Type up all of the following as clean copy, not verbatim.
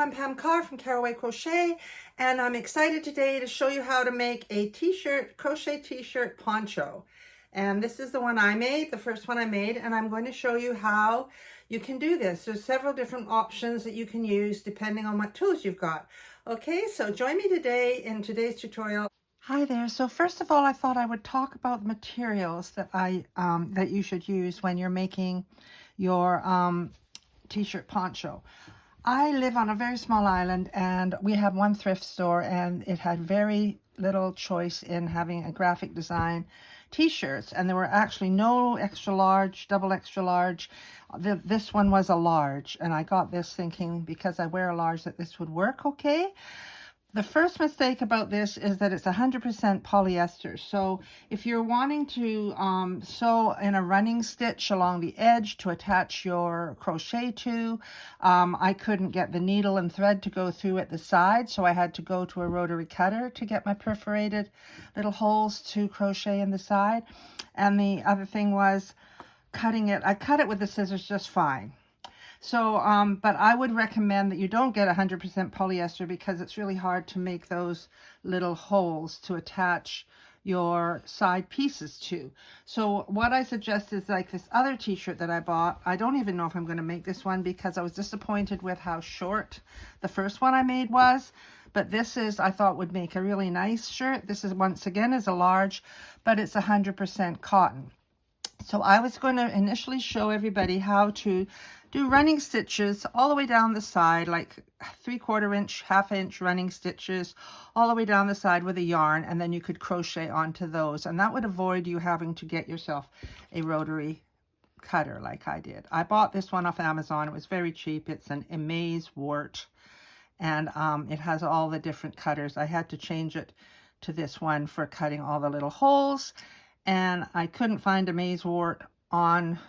I'm Pam Carr from Caraway Crochet, and I'm excited today to show you how to make a t-shirt, crochet t-shirt poncho. And this is the one I made, the first one I made, and I'm going to show you how you can do this. There's several different options that you can use depending on what tools you've got. Okay, so join me today in today's tutorial. Hi there. So first of all, I thought I would talk about the materials that that you should use when you're making your t-shirt poncho. I live on a very small island, and we have one thrift store, and it had very little choice in having a graphic design t-shirts, and there were actually no extra large, double extra large. This one was a large, and I got this thinking because I wear a large that this would work okay. The first mistake about this is that it's 100% polyester. So if you're wanting to sew in a running stitch along the edge to attach your crochet to, I couldn't get the needle and thread to go through at the side, so I had to go to a rotary cutter to get my perforated little holes to crochet in the side. And the other thing was cutting it. I cut it with the scissors just fine. So, but I would recommend that you don't get 100% polyester because it's really hard to make those little holes to attach your side pieces to. So what I suggest is like this other t-shirt that I bought. I don't even know if I'm going to make this one because I was disappointed with how short the first one I made was. But this is, I thought, would make a really nice shirt. This is, once again, is a large, but it's 100% cotton. So I was going to initially show everybody how to do running stitches all the way down the side, like 3/4 inch, 1/2 inch running stitches all the way down the side with a yarn, and then you could crochet onto those, and that would avoid you having to get yourself a rotary cutter like I did. I bought this one off Amazon. It was very cheap. It's an Amaze Wart, and it has all the different cutters. I had to change it to this one for cutting all the little holes, and I couldn't find Amaze Wart on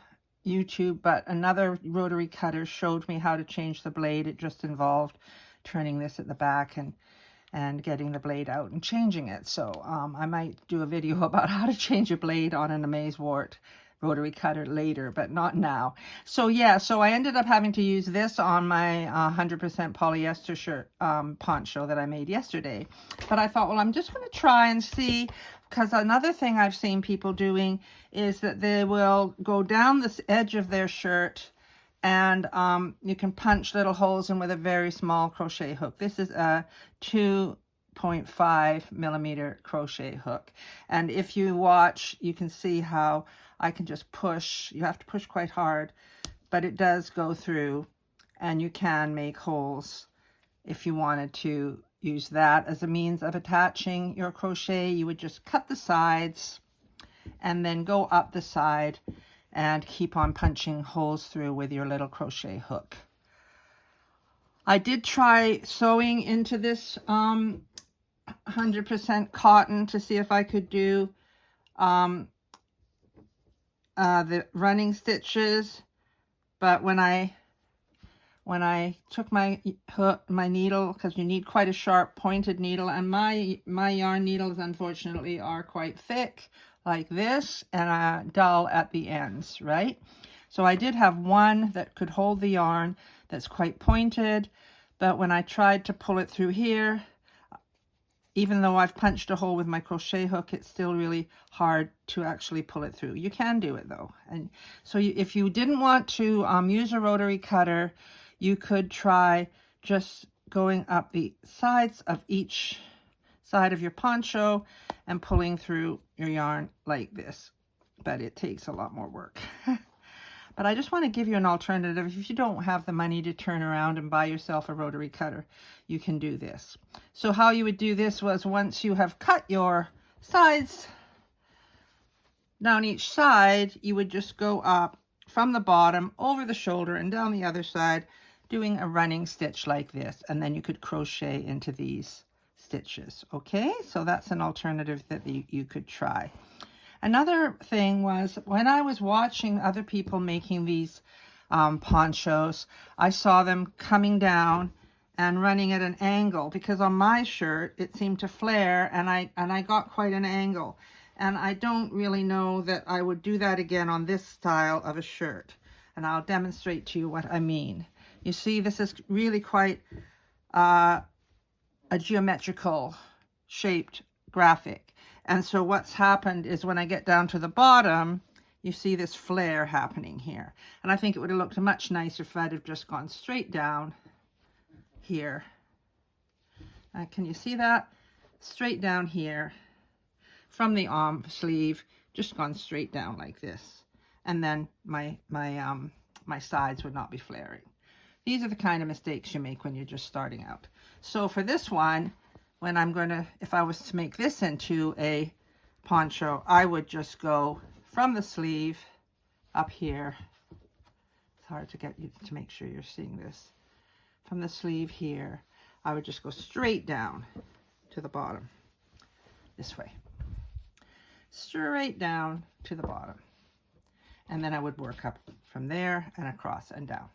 YouTube, but another rotary cutter showed me how to change the blade. It just involved turning this at the back and getting the blade out and changing it. So I might do a video about how to change a blade on an Amaze Wart rotary cutter later, but not now. So yeah, so I ended up having to use this on my 100% polyester shirt poncho that I made yesterday. But I thought, well, I'm just going to try and see, because another thing I've seen people doing is that they will go down this edge of their shirt, and you can punch little holes in with a very small crochet hook. This is a 2.5 millimeter crochet hook, and if you watch, you can see how I can just push. You have to push quite hard, but it does go through, and you can make holes if you wanted to use that as a means of attaching your crochet. You would just cut the sides and then go up the side and keep on punching holes through with your little crochet hook. I did try sewing into this 100% cotton to see if I could do the running stitches, but when I took my hook, my needle, because you need quite a sharp pointed needle, and my yarn needles unfortunately are quite thick like this and dull at the ends, right? So I did have one that could hold the yarn that's quite pointed, but when I tried to pull it through here, even though I've punched a hole with my crochet hook, it's still really hard to actually pull it through. You can do it though. And so if you didn't want to use a rotary cutter, you could try just going up the sides of each side of your poncho and pulling through your yarn like this. But it takes a lot more work. But I just want to give you an alternative. If you don't have the money to turn around and buy yourself a rotary cutter, you can do this. So how you would do this was, once you have cut your sides down each side, you would just go up from the bottom over the shoulder and down the other side, doing a running stitch like this, and then you could crochet into these stitches. Okay, so that's an alternative that you could try. Another thing was, when I was watching other people making these ponchos, I saw them coming down and running at an angle, because on my shirt it seemed to flare, and I got quite an angle, and I don't really know that I would do that again on this style of a shirt, and I'll demonstrate to you what I mean. You see, this is really quite a geometrical shaped graphic. And so what's happened is when I get down to the bottom, you see this flare happening here. And I think it would have looked much nicer if I'd have just gone straight down here. Can you see that? Straight down here from the arm sleeve, just gone straight down like this. And then my sides would not be flaring. These are the kind of mistakes you make when you're just starting out. So for this one, when I'm going to, if I was to make this into a poncho, I would just go from the sleeve up here. It's hard to get you to make sure you're seeing this. From the sleeve here, I would just go straight down to the bottom, this way. Straight down to the bottom. And then I would work up from there and across and down.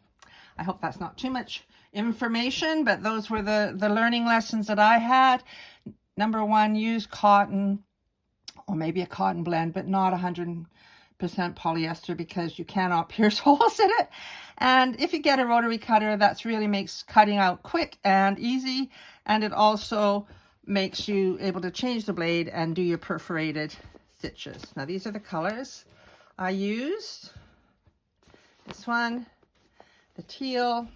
I hope that's not too much information, but those were the learning lessons that I had. Number one, use cotton or maybe a cotton blend, but not 100% polyester because you cannot pierce holes in it. And if you get a rotary cutter, that really makes cutting out quick and easy. And it also makes you able to change the blade and do your perforated stitches. Now these are the colors I used. This one, the teal,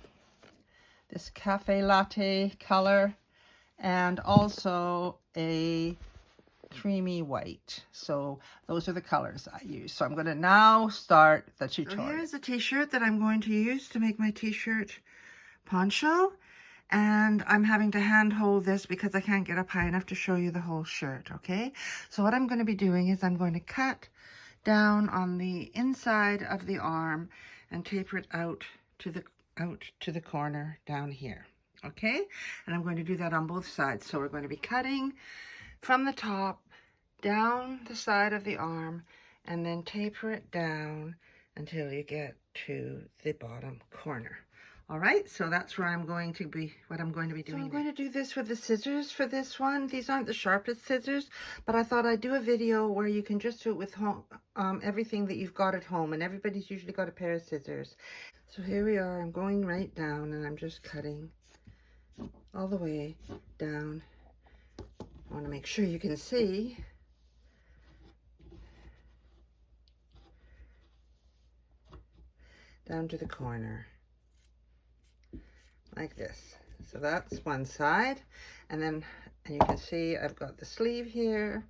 this cafe latte color, and also a creamy white. So those are the colors I use. So I'm going to now start the tutorial. So here's a t-shirt that I'm going to use to make my t-shirt poncho. And I'm having to hand hold this because I can't get up high enough to show you the whole shirt, okay? So what I'm going to be doing is I'm going to cut down on the inside of the arm and taper it out to the corner down here, okay? And I'm going to do that on both sides. So we're going to be cutting from the top down the side of the arm and then taper it down until you get to the bottom corner. All right, so that's where I'm going to be, what I'm going to be doing. So I'm going to do this with the scissors for this one. These aren't the sharpest scissors, but I thought I'd do a video where you can just do it with everything that you've got at home, and everybody's usually got a pair of scissors. So here we are, I'm going right down and I'm just cutting all the way down. I want to make sure you can see. Down to the corner. Like this. So that's one side, and then you can see I've got the sleeve here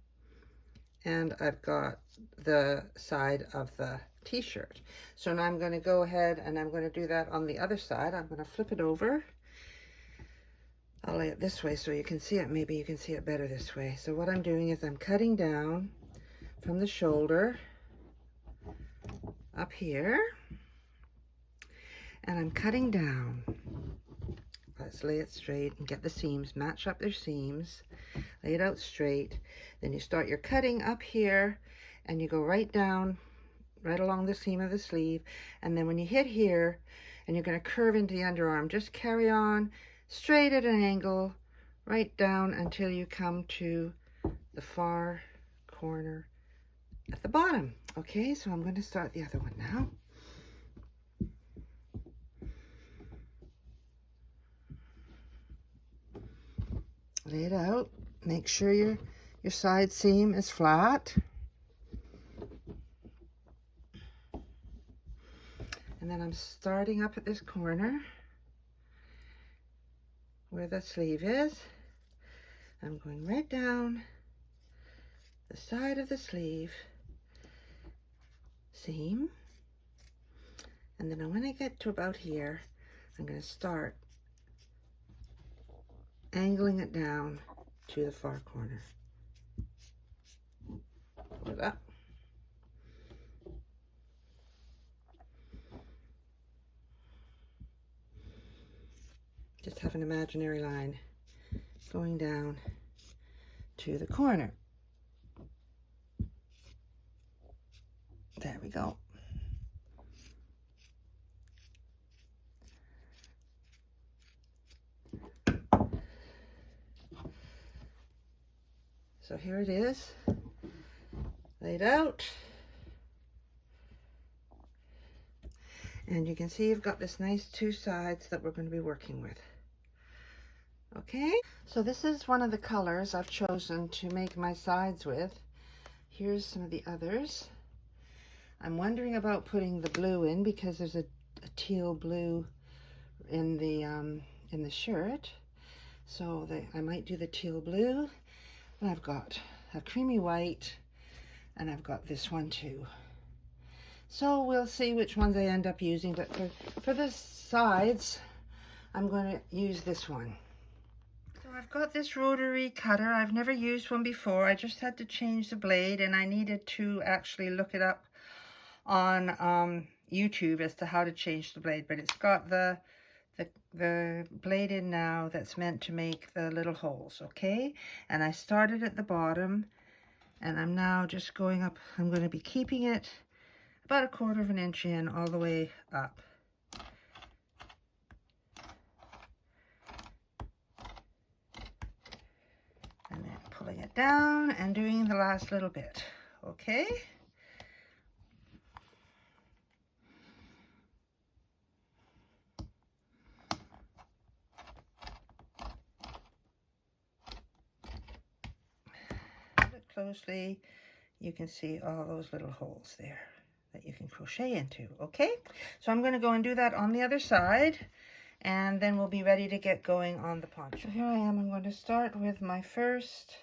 and I've got the side of the t-shirt. So now I'm going to go ahead and I'm going to do that on the other side. I'm going to flip it over. I'll lay it this way so you can see it. Maybe you can see it better this way. So what I'm doing is I'm cutting down from the shoulder up here, and I'm cutting down. Let's lay it straight and get the seams, match up their seams, lay it out straight. Then you start your cutting up here and you go right down, right along the seam of the sleeve. And then when you hit here and you're going to curve into the underarm, just carry on straight at an angle, right down until you come to the far corner at the bottom. Okay, so I'm going to start the other one now. Lay it out. Make sure your side seam is flat. And then I'm starting up at this corner where the sleeve is. I'm going right down the side of the sleeve seam. And then when I get to about here, I'm going to start angling it down to the far corner. Pull it up. Just have an imaginary line going down to the corner. There we go. So here it is, laid out. And you can see you've got this nice two sides that we're going to be working with. Okay, so this is one of the colors I've chosen to make my sides with. Here's some of the others. I'm wondering about putting the blue in because there's a teal blue in the shirt. So I might do the teal blue. And I've got a creamy white, and I've got this one too. So we'll see which ones I end up using, but for the sides, I'm going to use this one. So I've got this rotary cutter. I've never used one before. I just had to change the blade, and I needed to actually look it up on YouTube as to how to change the blade, but it's got the blade in now that's meant to make the little holes, okay? And I started at the bottom, and I'm now just going up. I'm going to be keeping it about 1/4 of an inch in all the way up. And then pulling it down and doing the last little bit, okay? Look closely, you can see all those little holes there that you can crochet into, okay? So I'm going to go and do that on the other side, and then we'll be ready to get going on the poncho. So here I am. I'm going to start with my first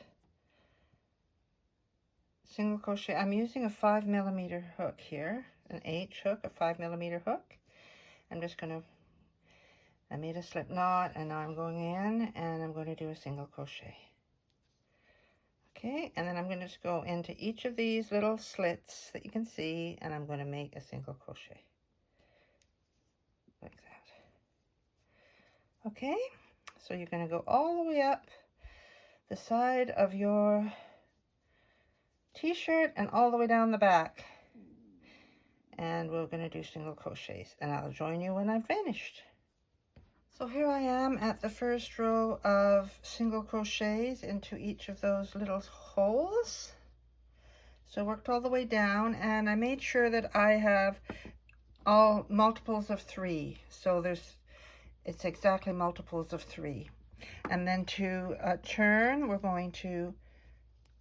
single crochet. I'm using a 5mm hook here, an H hook, a 5mm hook. I'm just going to, I made a slip knot, and now I'm going in and I'm going to do a single crochet. Okay, and then I'm going to just go into each of these little slits that you can see, and I'm going to make a single crochet like that. Okay, so you're going to go all the way up the side of your t-shirt and all the way down the back, and we're going to do single crochets, and I'll join you when I'm finished. So here I am at the first row of single crochets into each of those little holes. So I worked all the way down, and I made sure that I have all multiples of 3. So it's exactly multiples of 3. And then to turn, we're going to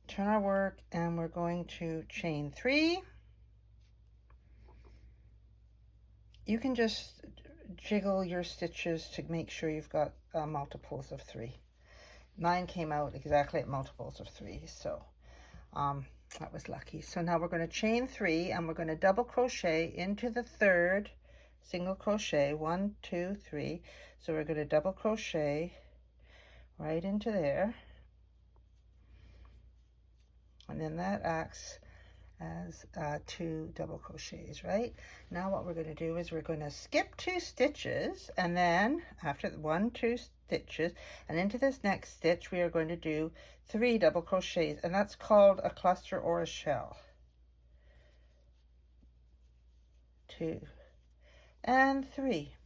turn our work, and we're going to chain 3. You can just jiggle your stitches to make sure you've got multiples of 3. Mine came out exactly at multiples of 3, so that was lucky. So now we're going to chain 3, and we're going to double crochet into the third single crochet. 1, 2, 3. So we're going to double crochet right into there, and then that acts as 2 double crochets. Right now what we're going to do is we're going to skip 2 stitches, and then after 1, 2 stitches, and into this next stitch we are going to do 3 double crochets, and that's called a cluster or a shell. 2 and 3,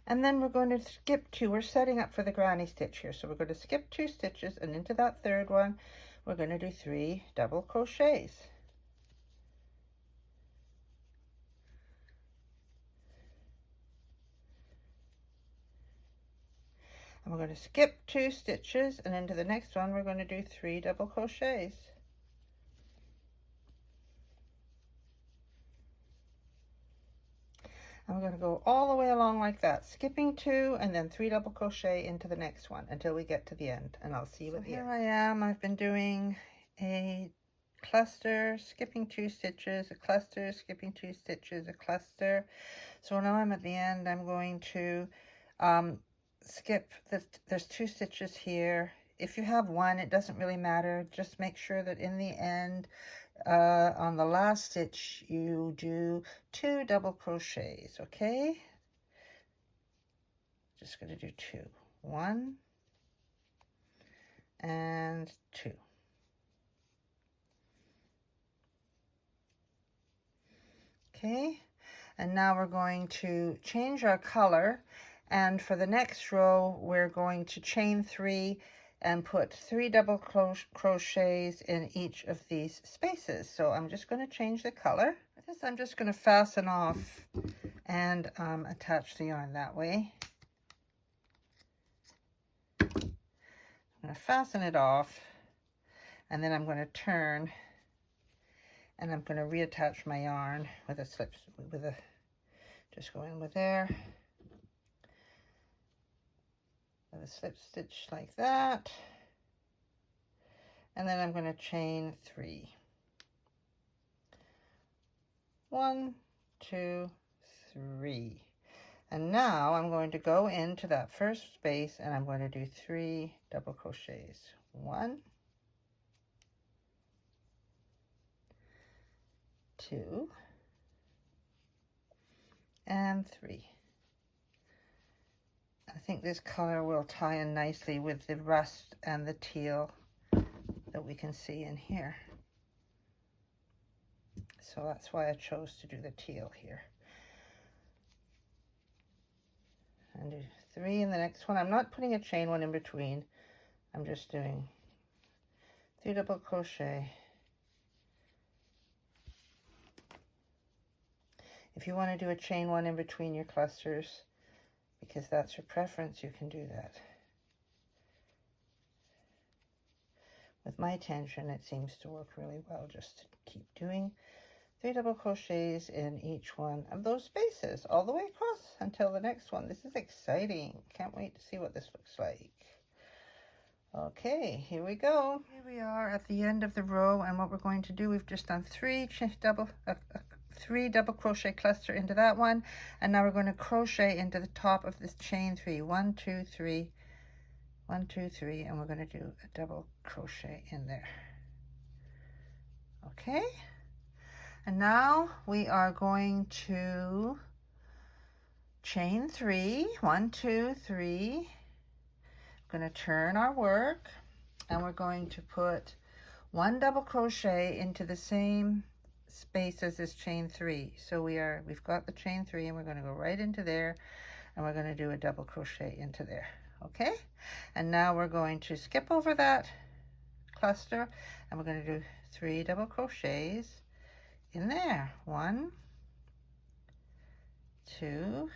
and then we're going to skip 2. We're setting up for the granny stitch here, so we're going to skip 2 stitches, and into that third one we're going to do 3 double crochets. And we're going to skip 2 stitches, and into the next one we're going to do 3 double crochets. And we're going to go all the way along like that, skipping 2 and then 3 double crochet into the next one until we get to the end, and I'll see you at the end. Here I am. I've been doing a cluster, skipping 2 stitches, a cluster, skipping 2 stitches, a cluster. So now I'm at the end. I'm going to skip there's 2 stitches here. If you have 1, it doesn't really matter. Just make sure that in the end, on the last stitch, you do 2 double crochets. Okay, just going to do 2, 1 and 2. Okay, and now we're going to change our color, and for the next row we're going to chain 3 and put 3 double crochets in each of these spaces. So I'm just going to change the color. This I'm just going to fasten off and attach the yarn that way. going to fasten it off, and then I'm going to turn, and I'm going to reattach my yarn with a slip, just go in with there, with a slip stitch like that, and then I'm going to chain 3. 1, 2, 3. And now I'm going to go into that first space and I'm going to do 3 double crochets. 1, 2, and 3. I think this color will tie in nicely with the rust and the teal that we can see in here. So that's why I chose to do the teal here. And do 3 in the next one. I'm not putting a chain one in between. I'm just doing 3 double crochet. If you want to do a chain one in between your clusters, because that's your preference, you can do that. With my tension, it seems to work really well just to keep doing 3 double crochets in each one of those spaces all the way across until the next one. This is exciting. Can't wait to see what this looks like. Okay, here we go. Here we are at the end of the row, and what we're going to do, we've just done 3 double crochet cluster into that one, and now we're going to crochet into the top of this chain 3. 1, 2, 3, 1, 2, 3, and we're going to do a double crochet in there. Okay. And now we are going to chain 3, 1, 2, 3. We're going to turn our work, and we're going to put 1 double crochet into the same space as this chain 3. So we've got the chain 3, and we're going to go right into there, and we're going to do a double crochet into there. Okay? And now we're going to skip over that cluster, and we're going to do 3 double crochets in there. 1, 2,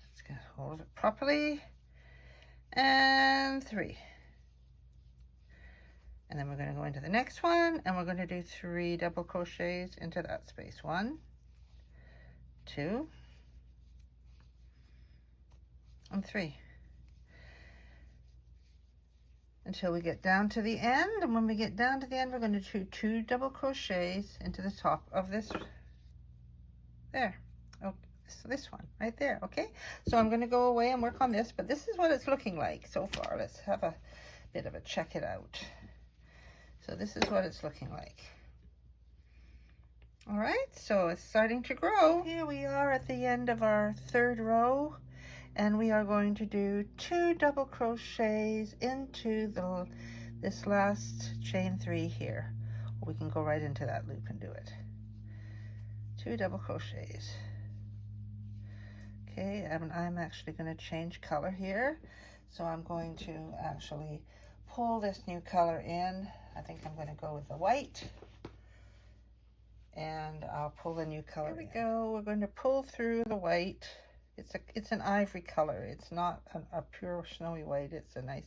let's get hold of it properly, and 3. And then we're going to go into the next one, and we're going to do 3 double crochets into that space. 1, 2, and 3. Until we get down to the end, and when we get down to the end, we're going to do 2 double crochets into the top of this there. Oh, this one right there. Okay, so I'm going to go away and work on this, but this is what it's looking like so far. Let's have a bit of a check it out. So this is what it's looking like. All right, so it's starting to grow. Here we are at the end of our 3rd row, and we are going to do 2 double crochets into this last chain 3 here. We can go right into that loop and do it. 2 double crochets. Okay, and I'm actually going to change color here. So I'm going to actually pull this new color in. I think I'm going to go with the white. And I'll pull the new color. Here we go. We're going to pull through the white. It's an ivory color. It's not a pure snowy white. It's a nice,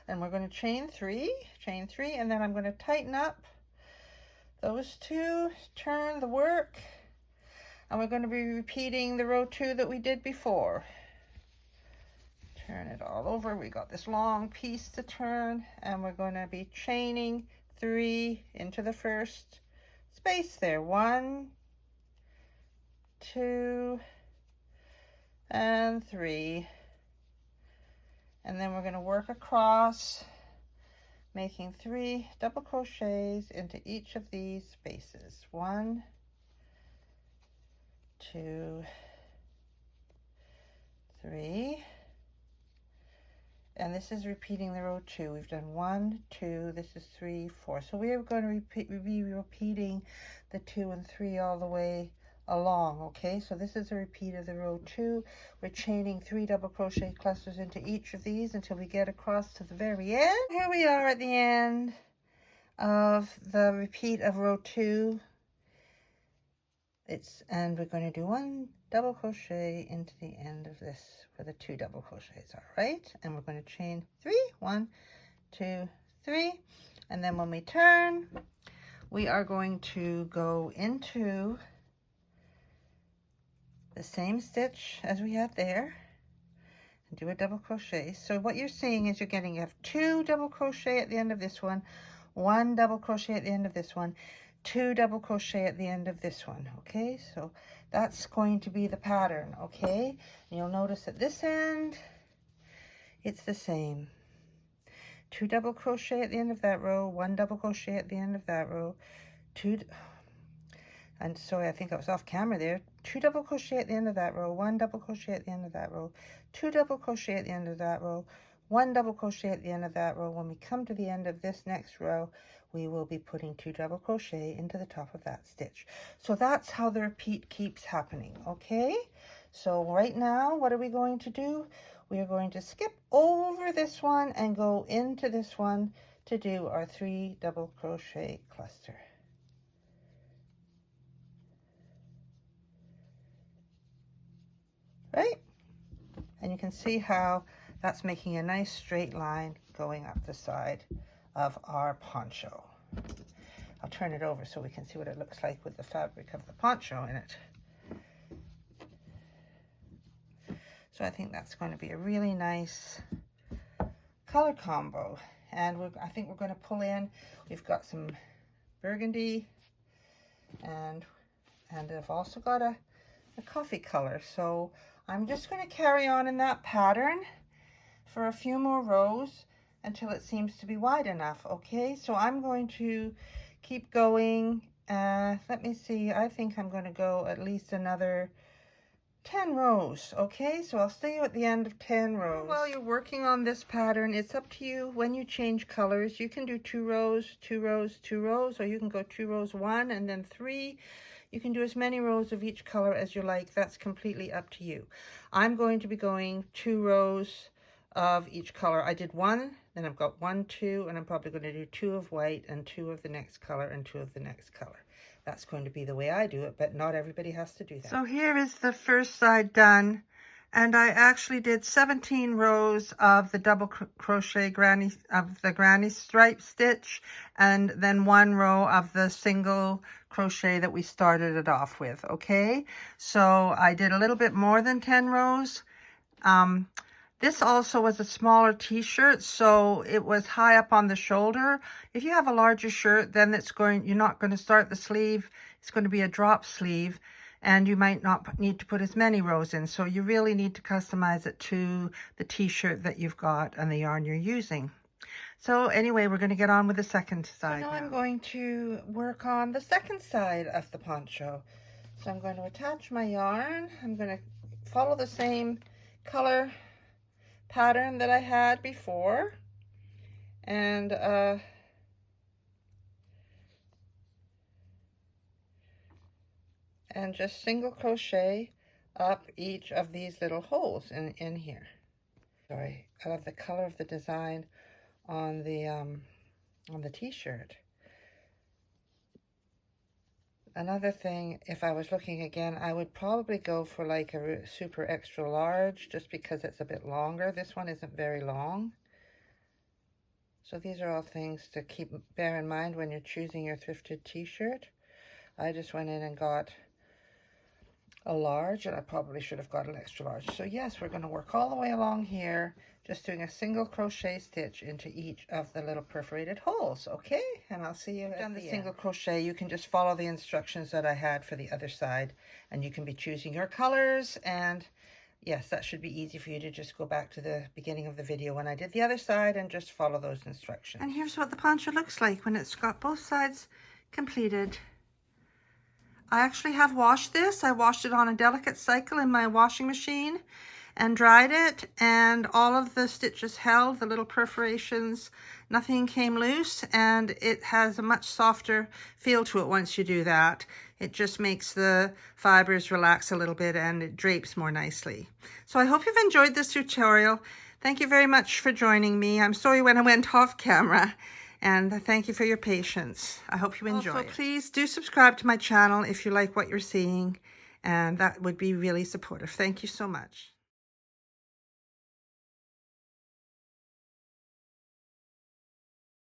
and we're going to chain 3, and then I'm going to tighten up those 2, turn the work, and we're going to be repeating the row 2 that we did before. Turn it all over. We got this long piece to turn, and we're going to be chaining 3 into the first space there. 1, 2, and 3, and then we're going to work across, making 3 double crochets into each of these spaces. 1, 2, 3, and this is repeating the row 2. We've done 1, 2, this is 3, 4. So we are going to be repeating the 2 and 3 all the way along. Okay, so this is a repeat of the row 2. We're chaining 3 double crochet clusters into each of these until we get across to the very end. Here we are at the end. of the repeat of row 2, And we're going to do 1 double crochet into the end of this for the 2 double crochets. All right, and we're going to chain 3, 1, 2, 3, and then when we turn, we are going to go into the same stitch as we had there and do a double crochet. So what you're seeing is you have 2 double crochet at the end of this one, 1 double crochet at the end of this one, 2 double crochet at the end of this one. Okay, so that's going to be the pattern. Okay, and you'll notice at this end it's the same. 2 double crochet at the end of that row, 1 double crochet at the end of that row, 2, and sorry, I think I was off camera there. 2 double crochet at the end of that row, 1 double crochet at the end of that row, 2 double crochet at the end of that row, 1 double crochet at the end of that row. When we come to the end of this next row, we will be putting 2 double crochet into the top of that stitch. So that's how the repeat keeps happening. Okay, so right now, what are we going to do? We are going to skip over this one and go into this one to do our 3 double crochet cluster. Right? And you can see how that's making a nice straight line going up the side of our poncho. I'll turn it over so we can see what it looks like with the fabric of the poncho in it. So I think that's going to be a really nice color combo. And I think we're going to pull in, we've got some burgundy, and I've also got a coffee color. So I'm just going to carry on in that pattern for a few more rows until it seems to be wide enough. Okay, so I'm going to keep going. Let me see, I think I'm going to go at least another 10 rows. Okay, so I'll see you at the end of 10 rows. While you're working on this pattern, it's up to you. When you change colors, you can do 2 rows, 2 rows, 2 rows, or you can go 2 rows, 1, and then 3. You can do as many rows of each color as you like. That's completely up to you. I'm going to be going 2 rows of each color. I did 1, then I've got 1, 2, and I'm probably going to do 2 of white and 2 of the next color and 2 of the next color. That's going to be the way I do it, but not everybody has to do that. So here is the first side done, and I actually did 17 rows of the double crochet granny stripe stitch, and then 1 row of the single crochet that we started it off with. Okay, so I did a little bit more than 10 rows. This also was a smaller t-shirt, so it was high up on the shoulder. If you have a larger shirt, then you're not going to start the sleeve. It's going to be a drop sleeve, and you might not need to put as many rows in. So you really need to customize it to the t-shirt that you've got and the yarn you're using. So anyway, we're going to get on with the second side. So now I'm going to work on the second side of the poncho. So I'm going to attach my yarn. I'm going to follow the same color pattern that I had before, and just single crochet up each of these little holes in here. Sorry, I love the color of the design on the t-shirt. Another thing, if I was looking again, I would probably go for like a super extra large, just because it's a bit longer. This one isn't very long. So these are all things to bear in mind when you're choosing your thrifted t-shirt. I just went in and got a large, and I probably should have got an extra large. So yes, we're going to work all the way along here, just doing a single crochet stitch into each of the little perforated holes. Okay, and I'll see you at the single crochet. You can just follow the instructions that I had for the other side, and you can be choosing your colors. And yes, that should be easy for you to just go back to the beginning of the video when I did the other side and just follow those instructions. And here's what the poncho looks like when it's got both sides completed. I actually have washed this. I washed it on a delicate cycle in my washing machine and dried it, and all of the stitches held, the little perforations, nothing came loose, and it has a much softer feel to it once you do that. It just makes the fibers relax a little bit, and it drapes more nicely. So I hope you've enjoyed this tutorial. Thank you very much for joining me. I'm sorry when I went off camera. And thank you for your patience. I hope you enjoy it. Please do subscribe to my channel if you like what you're seeing, and that would be really supportive. Thank you so much.